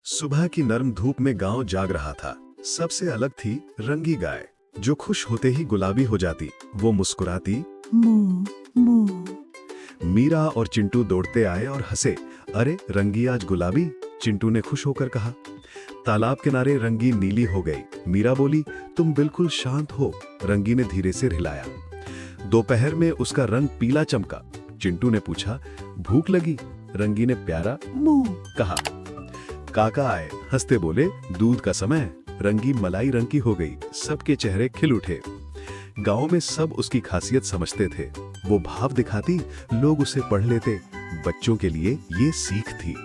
सुबह की नर्म धूप में गांव जाग रहा था। सबसे अलग थी रंगी गाय, जो खुश होते ही गुलाबी हो जाती। वो मुस्कुराती, मू मू। मीरा और चिंटू दौड़ते आए और हंसे। अरे रंगी आज गुलाबी, चिंटू ने खुश होकर कहा। तालाब किनारे रंगी नीली हो गई। मीरा बोली, तुम बिल्कुल शांत हो। रंगी ने धीरे से हिलाया। दोपहर में उसका रंग पीला चमका। चिंटू ने पूछा, भूख लगी? रंगी ने प्यारा मू कहा। काका आए, हंसते बोले, दूध का समय। रंगी मलाई रंग की हो गई। सबके चेहरे खिल उठे। गांव में सब उसकी खासियत समझते थे। वो भाव दिखाती, लोग उसे पढ़ लेते। बच्चों के लिए ये सीख थी।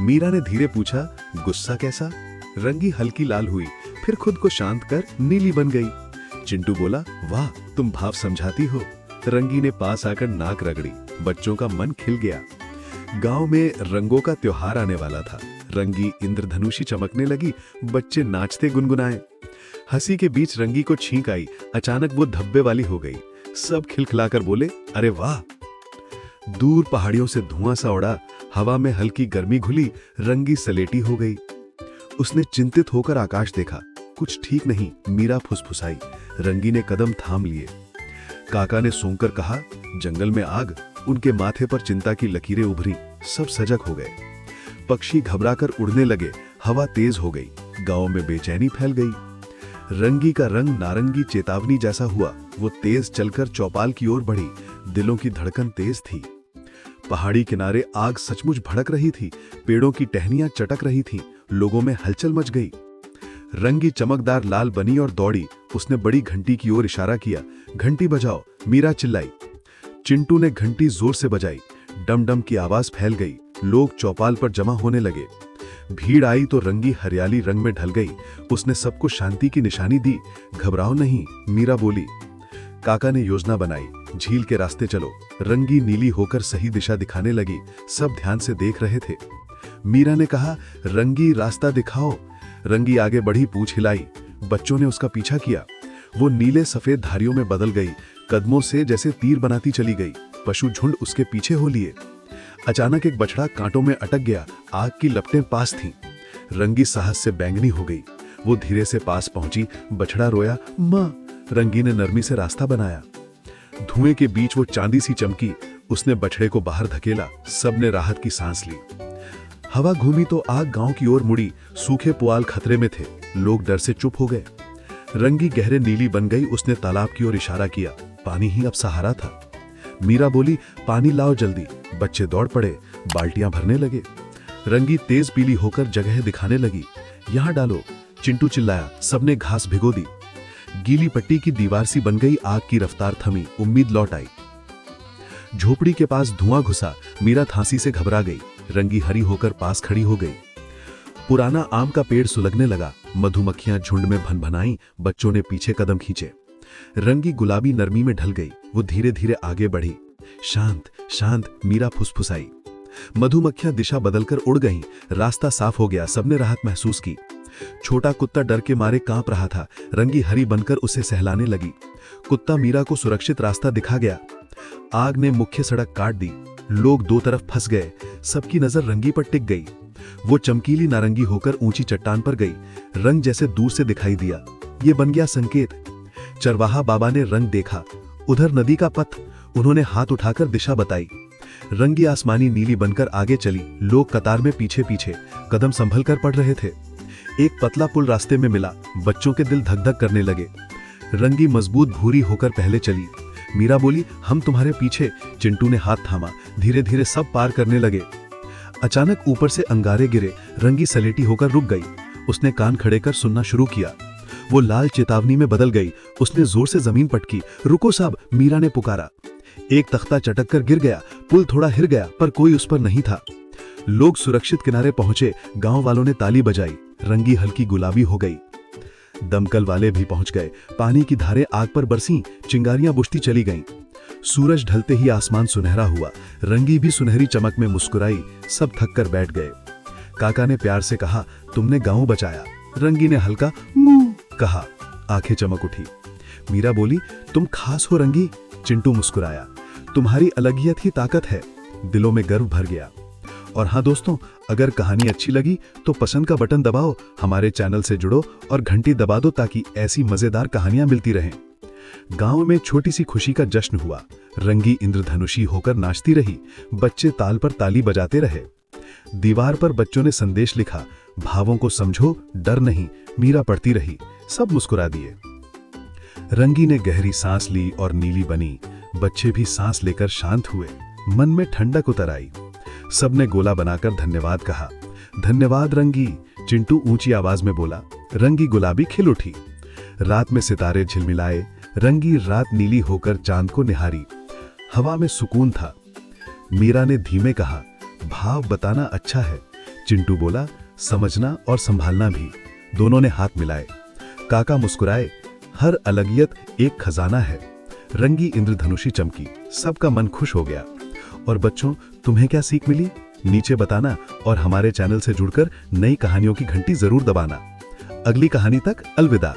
मीरा ने धीरे पूछा, गुस्सा कैसा? रंगी हल्की लाल हुई, फिर खुद को शांत कर नीली बन गई। चिंटू बोला, वाह तुम भाव समझाती हो। रंगी ने पास आकर नाक रगड़ी। बच्चों का मन खिल गया। गांव में रंगों का त्योहार आने वाला था। रंगी इंद्रधनुषी चमकने लगी। बच्चे नाचते गुनगुनाए। हंसी के बीच रंगी को छींक आई। अचानक वो धब्बे वाली हो गई। सब खिलखिलाकर बोले, अरे वाह। दूर पहाड़ियों से धुआं सा उड़ा। हवा में हल्की गर्मी घुली। रंगी सलेटी हो गई। उसने चिंतित होकर आकाश देखा। कुछ ठीक नहीं। मीरा फुसफुसाई। रंगी ने कदम थाम लिए। काका ने सूंघकर कहा, जंगल में आग। उनके माथे पर चिंता की लकीरें उभरी। सब सजग हो गए। पक्षी घबराकर उड़ने लगे। हवा तेज हो गई। गांव में बेचैनी फैल गई। रंगी का रंग नारंगी चेतावनी जैसा हुआ। वो तेज चलकर चौपाल की ओर बढ़ी। दिलों की धड़कन तेज थी। पहाड़ी किनारे आग सचमुच भड़क रही थी। पेड़ों की टहनियां चटक रही थीं। लोगों में हलचल मच गई। रंगी चमकदार लाल बनी और दौड़ी। उसने बड़ी घंटी की ओर इशारा किया। घंटी बजाओ, मीरा चिल्लाई। चिंटू ने घंटी जोर से बजाई। डम डम की आवाज फैल गई। लोग चौपाल पर जमा होने लगे। भीड़ आई तो रंगी हरियाली रंग में ढल गई। उसने सबको शांति की निशानी दी। घबराओ नहीं, मीरा बोली। काका ने योजना बनाई। झील के रास्ते चलो। रंगी नीली होकर सही दिशा दिखाने लगी। सब ध्यान से देख रहे थे। मीरा ने कहा, रंगी रास्ता दिखाओ। रंगी आगे बढ़ी, पूंछ हिलाई। बच्चों ने उसका पीछा किया। वो नीले सफेद धारियों में बदल गई। कदमों से जैसे तीर बनाती चली गई। पशु झुंड उसके पीछे हो लिए। अचानक एक बछड़ा कांटों में अटक गया। आग की लपटें पास थीं। रंगी साहस से बैंगनी हो गई। वो धीरे से पास पहुंची। बछड़ा रोया, मां। रंगी ने नरमी से रास्ता बनाया। धुएं के बीच वो चांदी सी चमकी। उसने बछड़े को बाहर धकेला। सबने राहत की सांस ली। हवा घूमी तो आग गांव की ओर मुड़ी। सूखे पुआल खतरे में थे। लोग डर से चुप हो गए। रंगी गहरे नीली बन गई। उसने तालाब की ओर इशारा किया। पानी ही अब सहारा था। मीरा बोली, पानी लाओ जल्दी। बच्चे दौड़ पड़े। बाल्टियां भरने लगे। रंगी तेज पीली होकर जगह दिखाने लगी। यहां डालो, चिंटू चिल्लाया। सबने घास भिगो दी। गीली पट्टी की दीवार सी बन गई। आग की रफ्तार थमी। उम्मीद लौट आई। झोपड़ी के पास धुआं घुसा। मीरा थांसी से घबरा गई। रंगी हरी होकर पास खड़ी हो गई। पुराना आम का पेड़ सुलगने लगा। मधुमक्खियां झुंड में भनभनाईं। बच्चों ने पीछे कदम खींचे। रंगी गुलाबी नरमी में ढल गई। वो धीरे धीरे आगे बढ़ी। शांत शांत, मीरा फुसफुसाई। मधुमक्खियां दिशा बदलकर उड़ गईं। रास्ता साफ हो गया। सबने राहत महसूस की। छोटा कुत्ता डर के मारे कांप रहा था। रंगी हरी बनकर उसे सहलाने लगी। कुत्ता मीरा को सुरक्षित रास्ता दिखा गया। आग ने मुख्य सड़क काट दी। लोग दो तरफ फंस गए। सबकी नजर रंगी पर टिक गई। वो चमकीली नारंगी होकर ऊंची चट्टान पर गई। रंग जैसे दूर से दिखाई दिया। ये बन गया संकेत। चरवाहा बाबा ने रंग देखा। उधर नदी का पथ। उन्होंने हाथ उठाकर दिशा बताई। रंगी आसमानी नीली बनकर आगे चली। लोग कतार में पीछे पीछे कदम संभल कर पड़ रहे थे। एक पतला पुल रास्ते में मिला। बच्चों के दिल धक धक करने लगे। रंगी मजबूत भूरी होकर पहले चली। मीरा बोली, हम तुम्हारे पीछे। चिंटू ने हाथ थामा। धीरे धीरे सब पार करने लगे। अचानक ऊपर से अंगारे गिरे। रंगी सलेटी होकर रुक गई। उसने कान खड़े कर सुनना शुरू किया। वो लाल चेतावनी में बदल गई। उसने जोर से जमीन पटकी। रुको साहब, मीरा ने पुकारा। एक तख्ता चटक कर गिर गया। पुल थोड़ा हिर गया, पर कोई उस पर नहीं था। लोग सुरक्षित किनारे पहुंचे। गांव वालों ने ताली बजाई। रंगी हल्की गुलाबी हो गई। दमकल वाले भी पहुंच गए। पानी की धारें आग पर बरसीं। चिंगारियां बुझती चली गईं। सूरज ढलते ही आसमान सुनहरा हुआ। रंगी भी सुनहरी चमक में मुस्कुराई। सब थक कर बैठ गए। काका ने प्यार से कहा, तुमने गांव बचाया। रंगी ने हल्का मुंह कहा। आंखें चमक उठी। मीरा बोली, तुम खास हो रंगी। चिंटू मुस्कुराया। तुम्हारी अलगियत ही ताकत है। दिलों में गर्व भर गया। और हाँ दोस्तों, अगर कहानी अच्छी लगी तो पसंद का बटन दबाओ, हमारे चैनल से जुड़ो और घंटी दबा दो ताकि ऐसी मजेदार कहानियां मिलती रहें। गांव में छोटी सी खुशी का जश्न हुआ। रंगी इंद्रधनुषी होकर नाचती रही, बच्चे ताल पर ताली बजाते रहे। दीवार पर बच्चों ने संदेश लिखा, भावों को समझो, डर नहीं। मीरा पढ़ती रही, सब मुस्कुरा दिए। रंगी ने गहरी सांस ली और नीली बनी। बच्चे भी सांस लेकर शांत हुए, मन में ठंडक उतर आई। सबने गोला बनाकर धन्यवाद कहा। धन्यवाद रंगी, चिंटू ऊंची आवाज में बोला। रंगी गुलाबी खिल उठी। रात में सितारे झिलमिलाए, रंगी रात नीली होकर चांद को निहारी। हवा में सुकून था। मीरा ने धीमे कहा, भाव बताना अच्छा है। चिंटू बोला, समझना और संभालना भी। दोनों ने हाथ मिलाए। काका मुस्कुराए, हर अलगियत एक खजाना है। रंगी इंद्रधनुषी चमकी, सबका मन खुश हो गया। और बच्चों, तुम्हें क्या सीख मिली? नीचे बताना और हमारे चैनल से जुड़कर नई कहानियों की घंटी जरूर दबाना। अगली कहानी तक अलविदा।